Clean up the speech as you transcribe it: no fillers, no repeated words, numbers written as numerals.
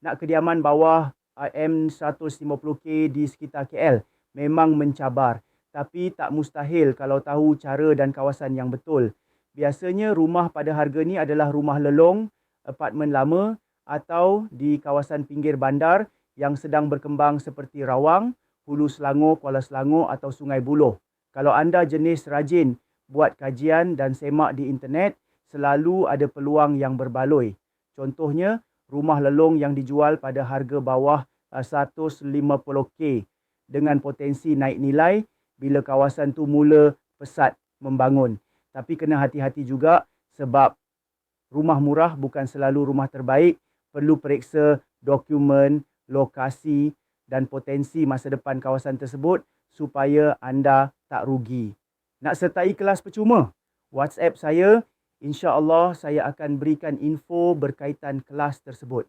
Nak kediaman bawah RM150K di sekitar KL memang mencabar. Tapi tak mustahil kalau tahu cara dan kawasan yang betul. Biasanya rumah pada harga ni adalah rumah lelong, apartmen lama atau di kawasan pinggir bandar yang sedang berkembang seperti Rawang, Hulu Selangor, Kuala Selangor atau Sungai Buloh. Kalau anda jenis rajin buat kajian dan semak di internet, selalu ada peluang yang berbaloi. Contohnya, rumah lelong yang dijual pada harga bawah 150K dengan potensi naik nilai bila kawasan tu mula pesat membangun. Tapi kena hati-hati juga sebab rumah murah bukan selalu rumah terbaik. Perlu periksa dokumen, lokasi dan potensi masa depan kawasan tersebut supaya anda tak rugi. Nak sertai kelas percuma? WhatsApp saya, insya-Allah saya akan berikan info berkaitan kelas tersebut.